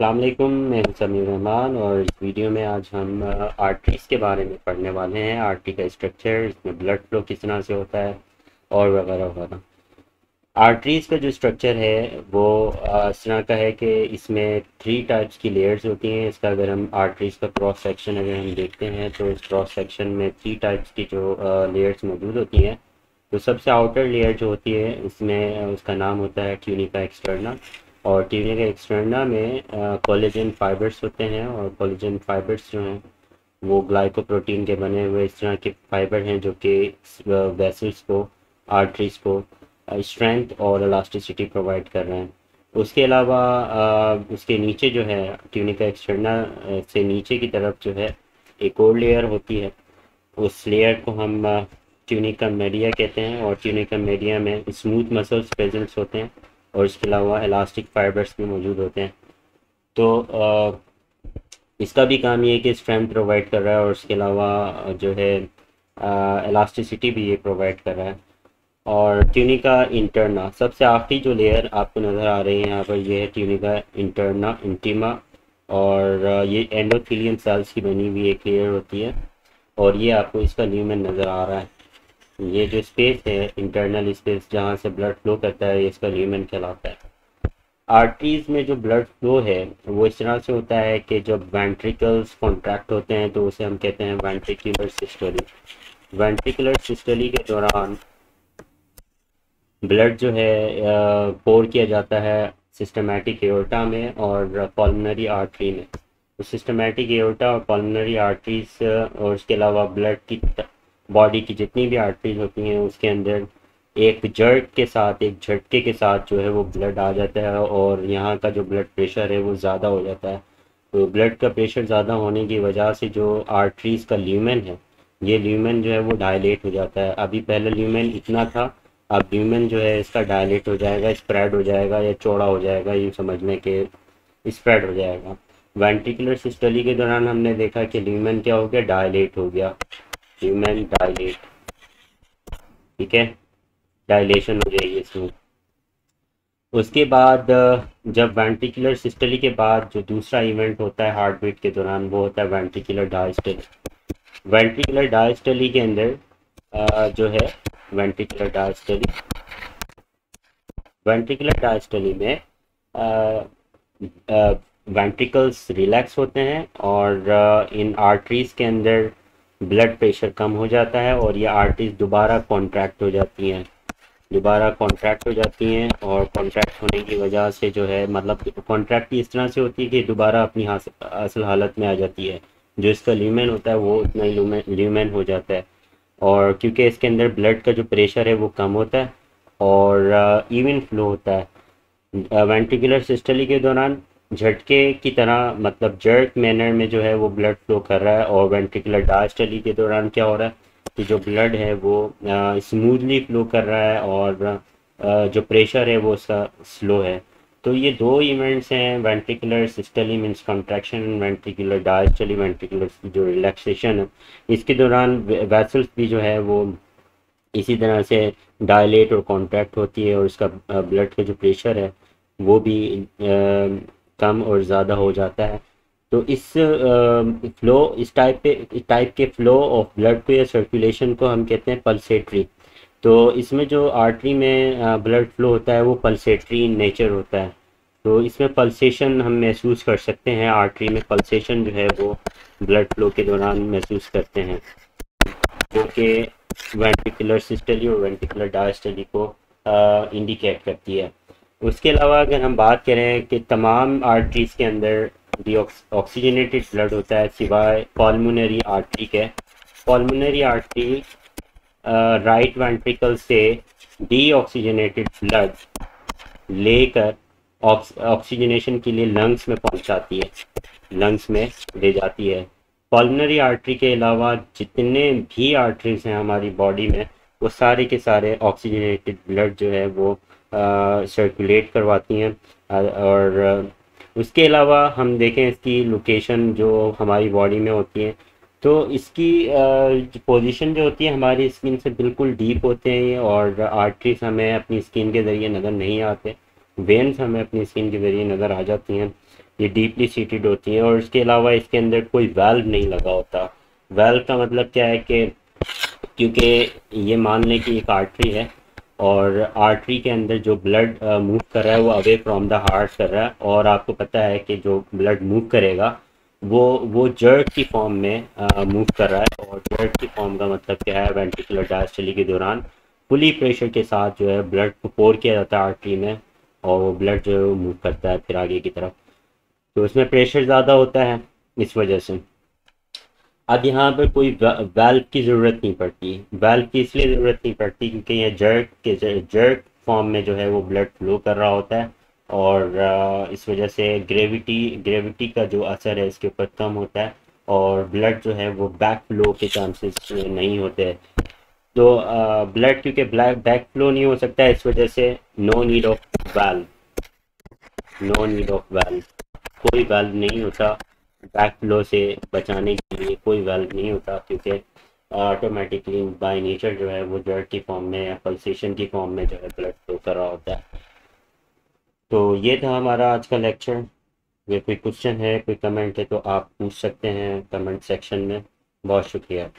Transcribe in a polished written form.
अस्सलाम वालेकुम, मैं हूं समीर रहमान और इस वीडियो में आज हम आर्टरीज़ के बारे में पढ़ने वाले हैं। आर्टरी का स्ट्रक्चर, इसमें ब्लड फ्लो किस तरह से होता है और वगैरह वगैरह। आर्टरीज़ का जो स्ट्रक्चर है वो इस तरह का है कि इसमें थ्री टाइप्स की लेयर्स होती हैं। इसका अगर हम आर्टरीज़ का क्रॉस सेक्शन अगर हम देखते हैं तो इस क्रॉस सेक्शन में थ्री टाइप्स की जो लेयर्स मौजूद होती हैं। तो सबसे आउटर लेयर जो होती है इसमें उसका नाम होता है ट्यूनिका एक्सटर्ना। और ट्यूनिका एक्सटर्ना में कोलेजन फाइबर्स होते हैं और कोलेजन फाइबर्स जो हैं वो ग्लाइकोप्रोटीन के बने हुए इस तरह के फाइबर हैं जो कि वेसल्स को, आर्टरीज को स्ट्रेंथ और इलास्टिसिटी प्रोवाइड कर रहे हैं। उसके अलावा उसके नीचे जो है ट्यूनिका एक्सटर्ना से नीचे की तरफ जो है एक और लेयर होती है। उस लेयर को हम ट्यूनिका मीडिया कहते हैं और ट्यूनिका मीडिया में स्मूथ मसल्स प्रेजेंट्स होते हैं और इसके अलावा इलास्टिक फाइबर्स भी मौजूद होते हैं। तो इसका भी काम ये है कि स्ट्रेंथ प्रोवाइड कर रहा है और इसके अलावा जो है इलास्टिसिटी भी ये प्रोवाइड कर रहा है। और ट्यूनिका इंटरना सबसे आखिरी जो लेयर आपको नज़र आ रही है यहाँ पर, ये है ट्यूनिका इंटरना इंटीमा। और ये एंडोथेलियम सेल्स की बनी हुई एक लेयर होती है और ये आपको इसका ल्यूमेन नज़र आ रहा है। ये जो स्पेस है, इंटरनल स्पेस जहाँ से ब्लड फ्लो करता है, ये इसका ल्यूमेन कहलाता है। आर्टरीज में जो ब्लड फ्लो है वो इस तरह से होता है कि जब वेंट्रिकल्स कॉन्ट्रैक्ट होते हैं तो उसे हम कहते हैं वेंट्रिकुलर सिस्टोली। वेंट्रिकुलर सिस्टोली के दौरान ब्लड जो है पोर किया जाता है सिस्टमैटिक एओर्टा में और पल्मोनरी आर्टरी में। तो सिस्टमैटिक एओर्टा और पल्मोनरी आर्टरीज और उसके अलावा ब्लड की बॉडी की जितनी भी आर्टरीज होती हैं उसके अंदर एक जर्क के साथ, एक झटके के साथ जो है वो ब्लड आ जाता है और यहाँ का जो ब्लड प्रेशर है वो ज़्यादा हो जाता है। तो ब्लड का प्रेशर ज़्यादा होने की वजह से जो आर्टरीज का ल्यूमेन है, ये ल्यूमेन जो है वो डायलेट हो जाता है। अभी पहले ल्यूमेन इतना था, अब ल्यूमेन जो है इसका डायलेट हो जाएगा, स्प्रेड हो जाएगा या चौड़ा हो जाएगा, यूँ समझ लें कि स्प्रेड हो जाएगा। वेंट्रिकुलर सिस्टोली के दौरान हमने देखा कि ल्यूमेन क्या हो गया, डायलेट हो गया। ल्यूमेन डायलेट, ठीक है, डायलेशन हो जाएगी इसमें। उसके बाद जब वेंट्रिकुलर सिस्टोली के बाद जो दूसरा इवेंट होता है हार्ट बीट के दौरान वो होता है वेंट्रिकुलर डायस्टोली। वेंट्रिकुलर डायस्टोली के अंदर जो है वेंट्रिकुलर डायस्टोली, वेंट्रिकुलर डायस्टोली में वेंट्रिकल्स रिलैक्स होते हैं और इन आर्टरीज के अंदर ब्लड प्रेशर कम हो जाता है और ये आर्टरीज दोबारा कॉन्ट्रैक्ट हो जाती हैं, दोबारा कॉन्ट्रैक्ट हो जाती हैं। और कॉन्ट्रैक्ट होने की वजह से जो है, मतलब कॉन्ट्रैक्ट इस तरह से होती है कि दोबारा अपनी असल हालत में आ जाती है। जो इसका ल्यूमेन होता है वो उतना ही ल्यूमेन हो जाता है और क्योंकि इसके अंदर ब्लड का जो प्रेशर है वो कम होता है और इवन फ्लो होता है। वेंट्रिकुलर सिस्टोली के दौरान झटके की तरह, मतलब जर्क मैनर में जो है वो ब्लड फ्लो कर रहा है और वेंट्रिकुलर डायस्टोली के दौरान क्या हो रहा है कि जो ब्लड है वो स्मूथली फ्लो कर रहा है और जो प्रेशर है वो उसका स्लो है। तो ये दो इवेंट्स हैं, ventricular systole means contraction, ventricular diastole ventricular जो रिलैक्सेशन है। इसके दौरान वेसल्स भी जो है वो इसी तरह से डायलेट और कॉन्ट्रैक्ट होती है और उसका ब्लड का जो प्रेशर है वो भी कम और ज़्यादा हो जाता है। तो इस फ्लो, इस टाइप के फ्लो ऑफ ब्लड को या सर्कुलेशन को हम कहते हैं पल्सेटरी। तो इसमें जो आर्टरी में ब्लड फ्लो होता है वो पल्सेटरी इन नेचर होता है। तो इसमें पल्सेशन हम महसूस कर सकते हैं, आर्टरी में पल्सेशन जो है वो ब्लड फ्लो के दौरान महसूस करते हैं, जो कि वेंट्रिकुलर सिस्टोली और वेंट्रिकुलर डायस्टोली को इंडिकेट करती है। उसके अलावा अगर हम बात करें कि तमाम आर्टरीज के अंदर ऑक्सीजनेटेड ब्लड होता है सिवाय पल्मोनरी आर्टरी के। पल्मोनरी आर्टरी राइट वेंट्रिकल से डीऑक्सीजनेटेड ब्लड लेकर ऑक्सीजनेशन के लिए लंग्स में पहुंचाती है, लंग्स में ले जाती है। पल्मोनरी आर्टरी के अलावा जितने भी आर्टरीज हैं हमारी बॉडी में वो सारे के सारे ऑक्सीजनेटेड ब्लड जो है वो सर्कुलेट करवाती हैं। और उसके अलावा हम देखें इसकी लोकेशन जो हमारी बॉडी में होती है, तो इसकी पोजीशन जो होती है हमारी स्किन से बिल्कुल डीप होते हैं और आर्टरीज हमें अपनी स्किन के ज़रिए नज़र नहीं आते। वेन्स हमें अपनी स्किन के ज़रिए नज़र आ जाती हैं। ये डीपली सीटेड होती हैं और इसके अलावा इसके अंदर कोई वाल्व नहीं लगा होता। वाल्व का मतलब क्या है कि क्योंकि ये मान लें कि एक आर्टरी है और आर्टरी के अंदर जो ब्लड मूव कर रहा है वो अवे फ्रॉम द हार्ट कर रहा है, और आपको पता है कि जो ब्लड मूव करेगा वो जर्क की फॉर्म में मूव कर रहा है। और जर्क की फॉर्म का मतलब क्या है, वेंट्रिकुलर डायस्टोली के दौरान फुली प्रेशर के साथ जो है ब्लड को पोर किया जाता है आर्टरी में, और वो ब्लड जो है वो मूव करता है फिर आगे की तरफ। तो उसमें प्रेशर ज़्यादा होता है इस वजह से। अब यहाँ पर कोई वाल्व की ज़रूरत नहीं पड़ती। वाल्व की इसलिए ज़रूरत नहीं पड़ती क्योंकि ये जर्क फॉर्म में जो है वो ब्लड फ्लो कर रहा होता है, और इस वजह से ग्रेविटी का जो असर है इसके ऊपर कम होता है, और ब्लड जो है वो बैक फ्लो के चांसेस नहीं होते। तो ब्लड क्योंकि बैक फ्लो नहीं हो सकता है, इस वजह से valve no need of valve कोई वाल्व नहीं होता। बैक फ्लो से बचाने के लिए कोई वाल्व नहीं होता, क्योंकि ऑटोमेटिकली बाय नेचर जो है वो जर्क की फॉर्म में या पल्सेशन की फॉर्म में जो है ब्लड फ्लो कर रहा होता है। तो ये था हमारा आज का लेक्चर। अगर कोई क्वेश्चन है, कोई कमेंट है तो आप पूछ सकते हैं कमेंट सेक्शन में। बहुत शुक्रिया।